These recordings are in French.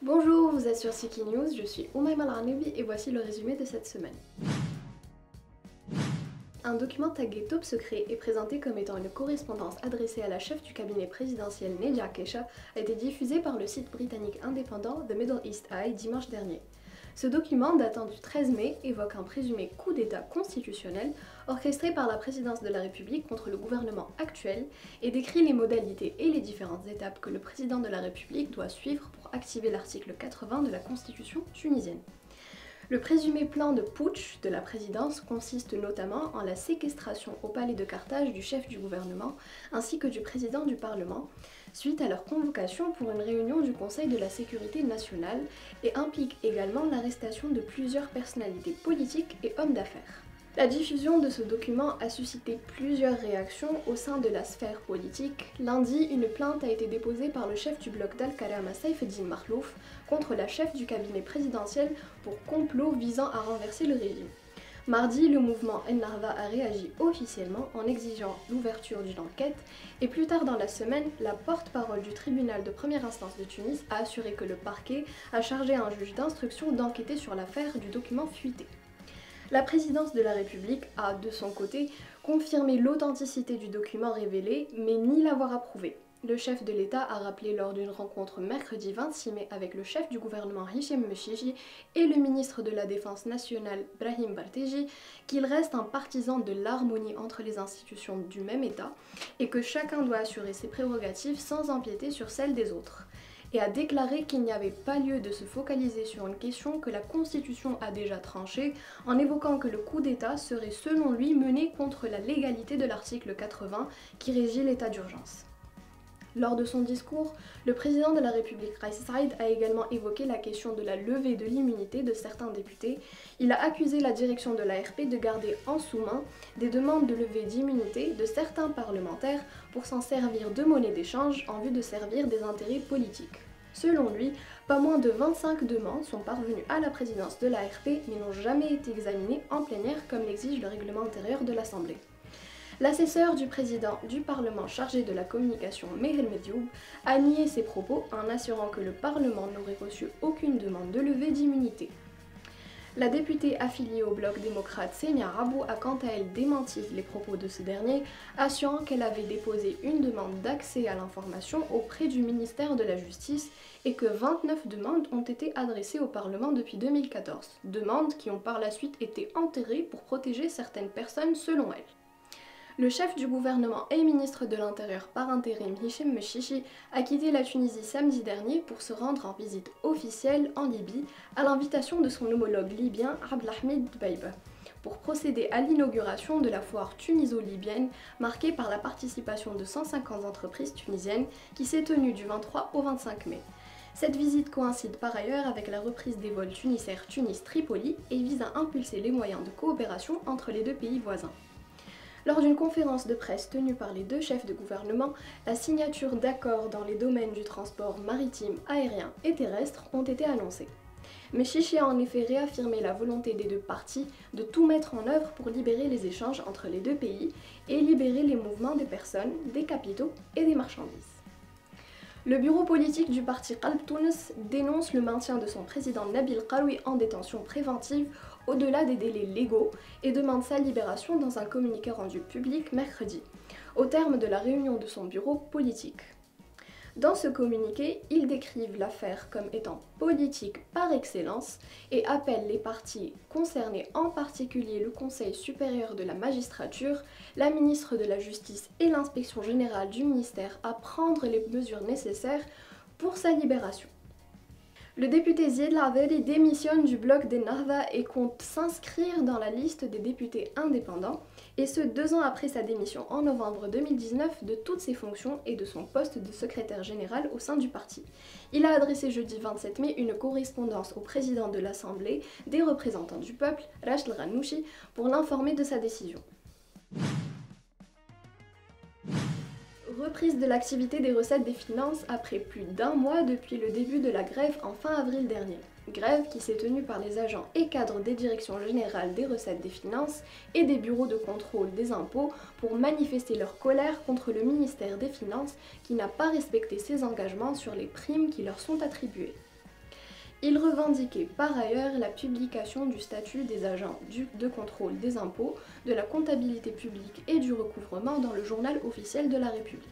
Bonjour, vous êtes sur Siki News, je suis Oumaima Al-Arnaoui et voici le résumé de cette semaine. Un document tagué Top Secret et présenté comme étant une correspondance adressée à la chef du cabinet présidentiel Neja Kesha a été diffusé par le site britannique indépendant The Middle East Eye dimanche dernier. Ce document, datant du 13 mai, évoque un présumé coup d'État constitutionnel orchestré par la présidence de la République contre le gouvernement actuel et décrit les modalités et les différentes étapes que le président de la République doit suivre pour activer l'article 80 de la Constitution tunisienne. Le présumé plan de putsch de la présidence consiste notamment en la séquestration au palais de Carthage du chef du gouvernement ainsi que du président du Parlement, suite à leur convocation pour une réunion du Conseil de la sécurité nationale et implique également l'arrestation de plusieurs personnalités politiques et hommes d'affaires. La diffusion de ce document a suscité plusieurs réactions au sein de la sphère politique. Lundi, une plainte a été déposée par le chef du bloc d'Al-Karama Saif Eddine Makhlouf contre la chef du cabinet présidentiel pour complot visant à renverser le régime. Mardi, le mouvement Ennahda a réagi officiellement en exigeant l'ouverture d'une enquête et plus tard dans la semaine, la porte-parole du tribunal de première instance de Tunis a assuré que le parquet a chargé un juge d'instruction d'enquêter sur l'affaire du document fuité. La présidence de la République a, de son côté, confirmé l'authenticité du document révélé, mais ni l'avoir approuvé. Le chef de l'État a rappelé lors d'une rencontre mercredi 26 mai avec le chef du gouvernement Hichem Mechichi et le ministre de la Défense nationale Brahim Barteji qu'il reste un partisan de l'harmonie entre les institutions du même État et que chacun doit assurer ses prérogatives sans empiéter sur celles des autres, et a déclaré qu'il n'y avait pas lieu de se focaliser sur une question que la Constitution a déjà tranchée, en évoquant que le coup d'État serait selon lui mené contre la légalité de l'article 80 qui régit l'état d'urgence. Lors de son discours, le président de la République Kais Saied a également évoqué la question de la levée de l'immunité de certains députés. Il a accusé la direction de l'ARP de garder en sous-main des demandes de levée d'immunité de certains parlementaires pour s'en servir de monnaie d'échange en vue de servir des intérêts politiques. Selon lui, pas moins de 25 demandes sont parvenues à la présidence de l'ARP mais n'ont jamais été examinées en plénière comme l'exige le règlement intérieur de l'Assemblée. L'assesseur du président du Parlement chargé de la communication, Meher Medioub, a nié ces propos en assurant que le Parlement n'aurait reçu aucune demande de levée d'immunité. La députée affiliée au bloc démocrate Semia Rabou a quant à elle démenti les propos de ce dernier, assurant qu'elle avait déposé une demande d'accès à l'information auprès du ministère de la Justice et que 29 demandes ont été adressées au Parlement depuis 2014, demandes qui ont par la suite été enterrées pour protéger certaines personnes selon elle. Le chef du gouvernement et ministre de l'Intérieur par intérim Hichem Mechichi a quitté la Tunisie samedi dernier pour se rendre en visite officielle en Libye à l'invitation de son homologue libyen Abdelhamid Dbeibeh pour procéder à l'inauguration de la foire tuniso-libyenne marquée par la participation de 150 entreprises tunisiennes qui s'est tenue du 23 au 25 mai. Cette visite coïncide par ailleurs avec la reprise des vols Tunisair Tunis-Tripoli et vise à impulser les moyens de coopération entre les deux pays voisins. Lors d'une conférence de presse tenue par les deux chefs de gouvernement, la signature d'accords dans les domaines du transport maritime, aérien et terrestre ont été annoncés. Mechichi a en effet réaffirmé la volonté des deux parties de tout mettre en œuvre pour libérer les échanges entre les deux pays et libérer les mouvements des personnes, des capitaux et des marchandises. Le bureau politique du parti Qalb Tounes dénonce le maintien de son président Nabil Karoui en détention préventive au-delà des délais légaux et demande sa libération dans un communiqué rendu public mercredi, au terme de la réunion de son bureau politique. Dans ce communiqué, ils décrivent l'affaire comme étant politique par excellence et appellent les parties concernées, en particulier le Conseil supérieur de la magistrature, la ministre de la Justice et l'inspection générale du ministère à prendre les mesures nécessaires pour sa libération. Le député Zied Laveri démissionne du bloc des Nahda et compte s'inscrire dans la liste des députés indépendants, et ce 2 ans après sa démission en novembre 2019 de toutes ses fonctions et de son poste de secrétaire général au sein du parti. Il a adressé jeudi 27 mai une correspondance au président de l'Assemblée des représentants du peuple, Rachid Ghannouchi, pour l'informer de sa décision. Reprise de l'activité des recettes des finances après plus d'un mois depuis le début de la grève en fin avril dernier. Grève qui s'est tenue par les agents et cadres des directions générales des recettes des finances et des bureaux de contrôle des impôts pour manifester leur colère contre le ministère des Finances qui n'a pas respecté ses engagements sur les primes qui leur sont attribuées. Il revendiquait par ailleurs la publication du statut des agents de contrôle des impôts, de la comptabilité publique et du recouvrement dans le journal officiel de la République.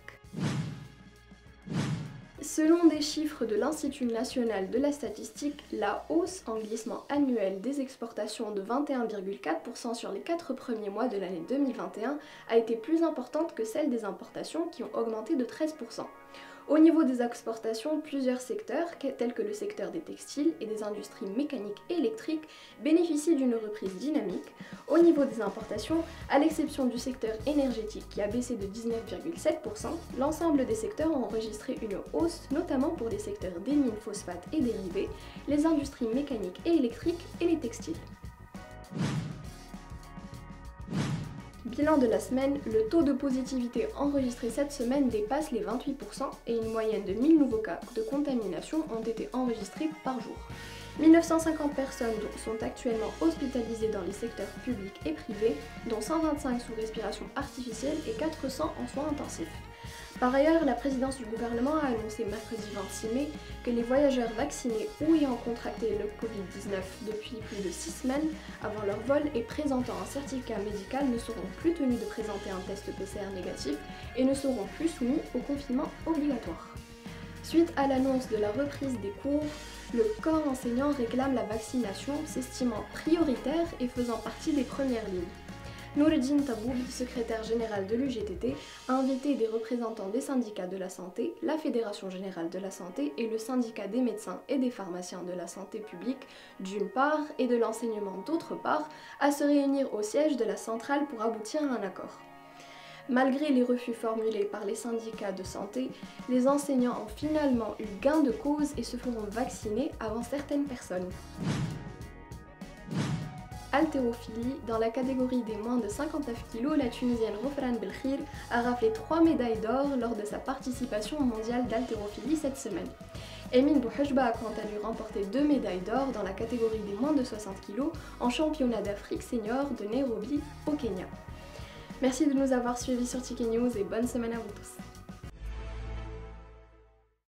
Selon des chiffres de l'Institut national de la statistique, la hausse en glissement annuel des exportations de 21,4% sur les 4 premiers mois de l'année 2021 a été plus importante que celle des importations qui ont augmenté de 13%. Au niveau des exportations, plusieurs secteurs, tels que le secteur des textiles et des industries mécaniques et électriques, bénéficient d'une reprise dynamique. Au niveau des importations, à l'exception du secteur énergétique qui a baissé de 19,7%, l'ensemble des secteurs ont enregistré une hausse, notamment pour les secteurs des mines, phosphates et dérivés, les industries mécaniques et électriques et les textiles. Bilan de la semaine, le taux de positivité enregistré cette semaine dépasse les 28% et une moyenne de 1000 nouveaux cas de contamination ont été enregistrés par jour. 1950 personnes sont actuellement hospitalisées dans les secteurs publics et privés, dont 125 sous respiration artificielle et 400 en soins intensifs. Par ailleurs, la présidence du gouvernement a annoncé mercredi 26 mai que les voyageurs vaccinés ou ayant contracté le Covid-19 depuis plus de 6 semaines avant leur vol et présentant un certificat médical ne seront plus tenus de présenter un test PCR négatif et ne seront plus soumis au confinement obligatoire. Suite à l'annonce de la reprise des cours, le corps enseignant réclame la vaccination, s'estimant prioritaire et faisant partie des premières lignes. Noureddin Taboub, secrétaire général de l'UGTT, a invité des représentants des syndicats de la santé, la Fédération générale de la santé et le syndicat des médecins et des pharmaciens de la santé publique d'une part et de l'enseignement d'autre part à se réunir au siège de la centrale pour aboutir à un accord. Malgré les refus formulés par les syndicats de santé, les enseignants ont finalement eu gain de cause et se feront vacciner avant certaines personnes. Haltérophilie, dans la catégorie des moins de 59 kg, la Tunisienne Rofran Belkhir a raflé 3 médailles d'or lors de sa participation au mondial d'haltérophilie cette semaine. Emine Bouhajba a quant à lui remporté 2 médailles d'or dans la catégorie des moins de 60 kg en championnat d'Afrique senior de Nairobi au Kenya. Merci de nous avoir suivis sur Ticket News et bonne semaine à vous tous.